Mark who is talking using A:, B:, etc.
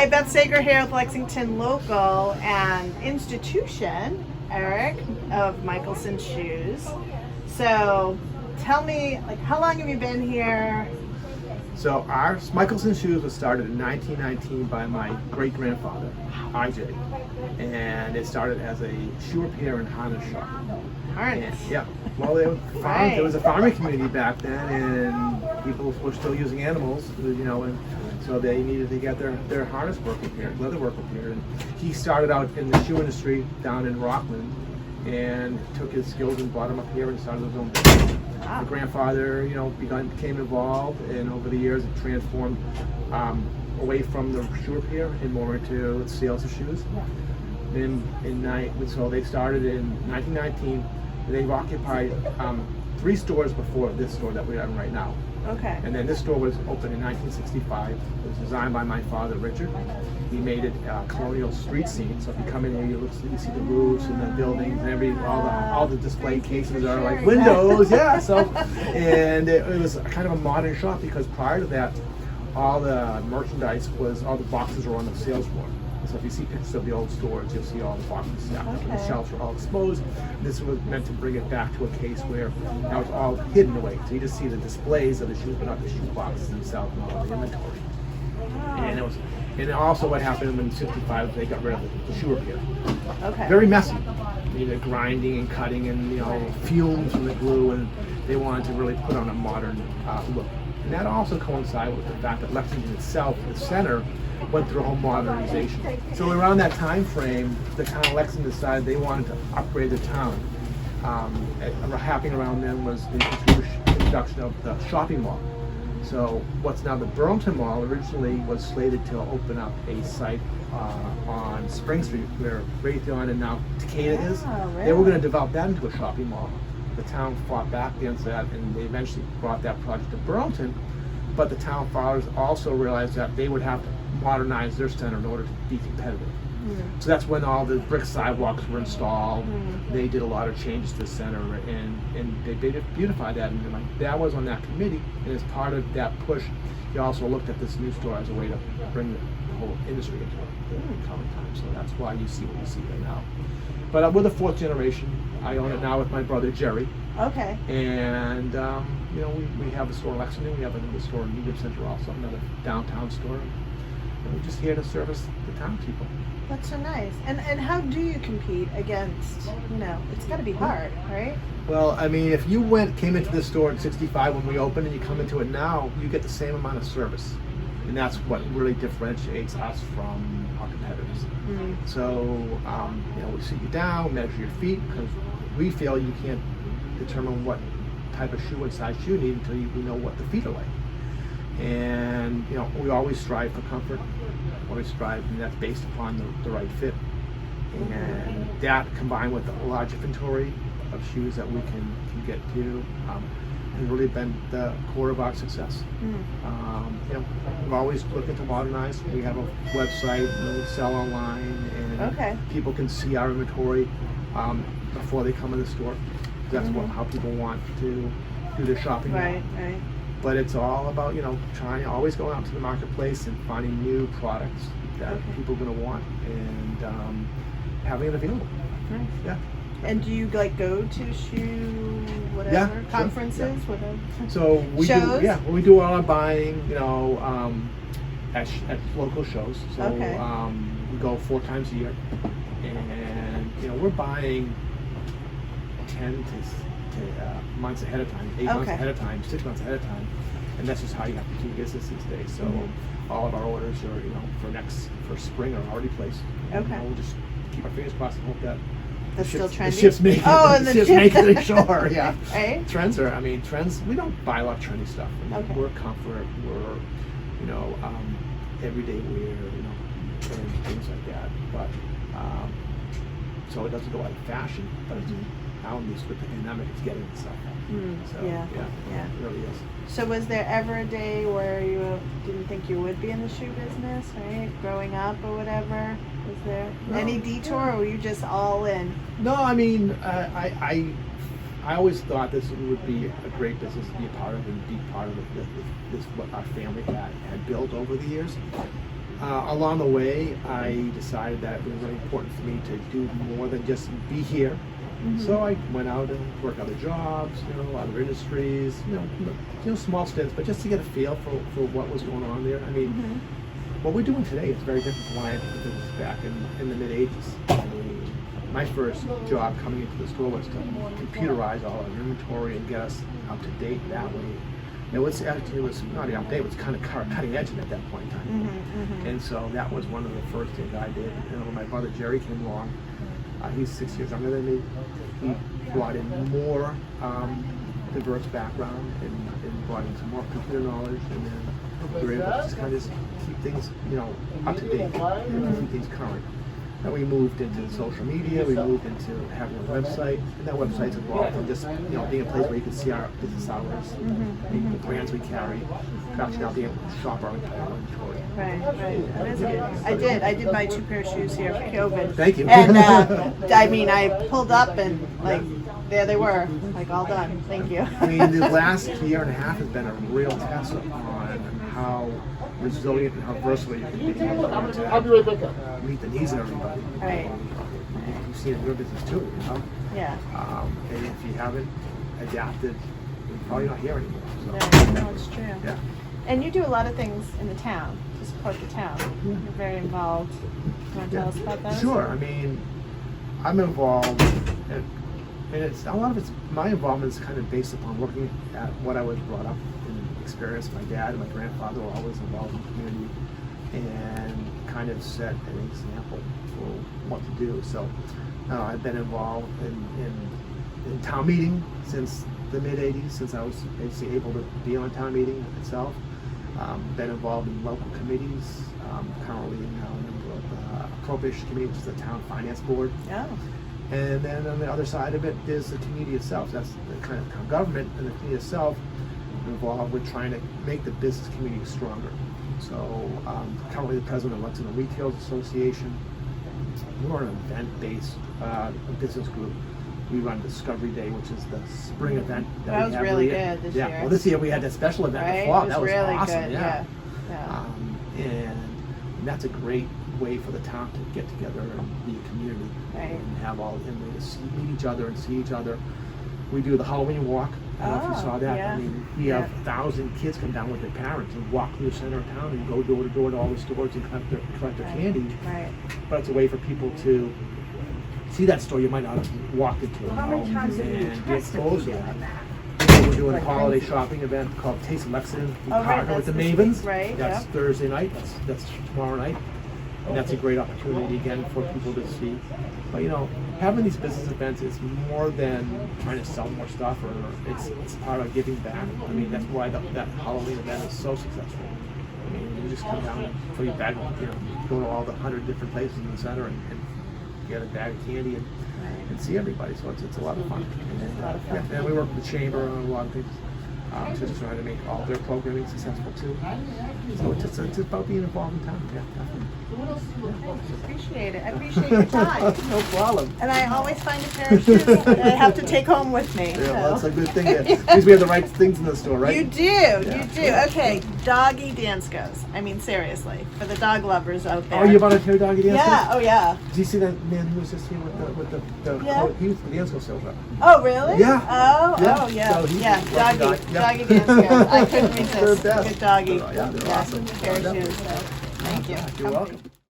A: Hi, Beth Sager here with Lexington Local and Institution, Eric, of Michelson Shoes. So tell me, how long have you been here?
B: So our Michelson Shoes was started in 1919 by my great-grandfather, IJ. And it started as a shoe repair and harness shop.
A: Harness?
B: And, yeah. Well, there was a farming community back then, and people were still using animals, and so they needed to get their harness work repaired, leather work repaired. And he started out in the shoe industry down in Rockland, and took his skills and brought them up here and started his own business. My grandfather, became involved, and over the years it transformed away from the shoe repair and more into sales of shoes. So they started in 1919. They've occupied 3 stores before this store that we're in right now.
A: Okay.
B: And then this store was opened in 1965. It was designed by my father, Richard. He made it a colonial street scene. So if you come in here, you see the roofs and the buildings and all the display cases are like windows. Yeah. So, and it was kind of a modern shop because prior to that, all the merchandise all the boxes were on the sales floor. So if you see pictures of the old stores, you'll see all the boxes stacked up, and the shelves were all exposed. This was meant to bring it back to a case where now it's all hidden away. So you just see the displays of the shoes, but not the shoe boxes themselves and all the inventory. And also what happened in '65, they got rid of the shoe repair.
A: Okay.
B: Very messy. Grinding and cutting and fumes from the glue, and they wanted to really put on a modern look. And that also coincided with the fact that Lexington itself, the center, went through a whole modernization. So around that time frame, the town of Lexington decided they wanted to upgrade the town. Happening around then was the introduction of the shopping mall. So what's now the Burlington Mall originally was slated to open up a site on Spring Street where Raytheon and now Takeda is.
A: Really?
B: They were going to develop that into a shopping mall. The town fought back against that, and they eventually brought that project to Burlington. But the town fathers also realized that they would have to modernize their center in order to be competitive. So that's when all the brick sidewalks were installed. They did a lot of changes to the center, and they beautified that. And that was on that committee. And as part of that push, he also looked at this new store as a way to bring the whole industry into the common time. So that's why you see what you see right now. But we're the 4th generation. I own it now with my brother Jerry.
A: Okay.
B: And we have a store in Lexington. We have another store in Union Center, also another downtown store. And we're just here to service the town people.
A: That's so nice. And how do you compete against? It's got to be hard, right?
B: Well, I mean, if you came into this store in '65 when we opened, and you come into it now, you get the same amount of service, and that's what really differentiates us from our competitors. So, we sit you down, measure your feet, because we feel you can't determine what type of shoe and size you need until you know what the feet are like. And we always strive for comfort, and that's based upon the right fit. And that combined with a large inventory of shoes that we can get to has really been the core of our success. We're always looking to modernize. We have a website, we sell online, and people can see our inventory before they come in the store. That's how people want to do their shopping.
A: Right.
B: But it's all about, always going out to the marketplace and finding new products that people are going to want and having it available.
A: Nice.
B: Yeah.
A: And do you go to shoe conferences?
B: Sure.
A: Whatever.
B: So we
A: shows?
B: we do all our buying, at local shows. So we go 4 times a year, and we're buying 10 to months ahead of time, 8 months ahead of time, 6 months ahead of time, and that's just how you have to do business these days. So all of our orders are for spring are already placed. We'll just keep our fingers crossed and hope that
A: that's still trendy.
B: The ships make it. Sure, yeah.
A: Right?
B: Trends. We don't buy a lot of trendy stuff. We're comfort. We're everyday wear. And things like that. But so it doesn't go out of fashion, but it's now at least with the pandemic, it's getting itself. So yeah, it really is.
A: So was there ever a day where you didn't think you would be in the shoe business, right? Growing up or whatever? Was there any detour, or were you just all in?
B: No, I mean, I always thought this would be a great business to be a part of and be part of this what our family had built over the years. Along the way, I decided that it was really important for me to do more than just be here. So I went out and worked other jobs, other industries, small stints, but just to get a feel for what was going on there. I mean, what we're doing today is very different from what I did the business back in the mid '80s. I mean, my first job coming into the store was to computerize all our inventory and get us up to date that way. It was not even up to date; it was kind of cutting edge at that point in time. And so that was one of the first things I did. When my brother Jerry came along, he's 6 years younger than me. He brought in more diverse background and brought in some more computer knowledge, and then we were able to just kind of keep things, up to date and keep things current. Then we moved into social media. We moved into having a website, and that website's evolved from just being a place where you can see our business hours, the brands we carry, actually now being able to shop our inventory.
A: Right. That is good. I did buy 2 pair of shoes here for COVID.
B: Thank you.
A: And I mean, I pulled up and there they were, all done. Thank you.
B: I mean, the last year and a half has been a real test on how resilient and how versatile you can be
C: I'll be right back up.
B: meet the needs of everybody.
A: Right.
B: You see it in your business too,
A: Yeah.
B: And if you haven't adapted, you're probably not here anymore.
A: No, it's true.
B: Yeah.
A: And you do a lot of things in the town to support the town. You're very involved. You want to tell us about that?
B: Sure. I mean, I'm involved, and it's a lot of my involvement is kind of based upon looking at what I was brought up and experienced. My dad and my grandfather were always involved in the community and kind of set an example for what to do. So I've been involved in town meeting since the mid '80s, since I was basically able to be on town meeting itself. Been involved in local committees. Currently now a member of the Appropriation Committee, which is the town finance board.
A: Oh.
B: And then on the other side of it is the community itself. That's the kind of town government, and the community itself involved with trying to make the business community stronger. So currently the president of Lexington Locals Association. We're an event-based business group. We run Discovery Day, which is the spring event
A: That was
B: we have
A: really
B: every year.
A: good this
B: yeah.
A: year.
B: Well, this year we had that special event
A: Right?
B: before.
A: It
B: That was
A: really
B: awesome.
A: good.
B: Yeah.
A: Yeah.
B: And that's a great way for the town to get together and be a community
A: Right.
B: and have all and meet each other and see each other. We do the Halloween walk. I don't know if you saw that.
A: Yeah.
B: I mean, we have 1,000 kids come down with their parents and walk through the center of town and go door to door to all the stores and collect their candy.
A: Right.
B: But it's a way for people to see that store you might not have walked into
D: How many times have you
B: and get
D: tested
B: exposed to
D: people
B: that.
D: on that?
B: So we're doing a holiday shopping event called Taste of Lexington. We
A: Oh, right,
B: partner with the
A: that's this
B: Mavens.
A: week, right,
B: That's
A: yeah.
B: Thursday night. That's tomorrow night. And that's a great opportunity again for people to see. But having these business events is more than trying to sell more stuff, or it's part of giving back. I mean, that's why that Halloween event is so successful. I mean, you just come down and fill your bag, go to all the 100 different places in the center and get a bag of candy and see everybody. So it's a lot of fun. And we work with the chamber on a lot of things. Just trying to make all their programming successful too. So it's about being involved in town. Yeah, definitely.
A: Appreciate it. I appreciate your time.
B: No problem.
A: And I always find a pair of shoes that I have to take home with me.
B: Yeah, well, that's
A: so.
B: a good thing. Because we have the right things in the store, right?
A: You do. Okay, doggy dance goes. I mean, seriously, for the dog lovers out there.
B: Oh, you volunteer doggy dancing?
A: Yeah. Oh, yeah.
B: Did you see that man who was just here with the
A: Yeah.
B: he was the dance sales rep?
A: Oh, really?
B: Yeah.
A: Oh,
B: Yeah.
A: yeah.
B: So he's
A: Yeah.
B: a lucky dog. Yeah.
A: Doggy dance goes. I couldn't
B: They're
A: resist.
B: the best.
A: Good doggy.
B: Yeah, they're awesome.
A: Pair of shoes. So, thank you.
B: You're welcome.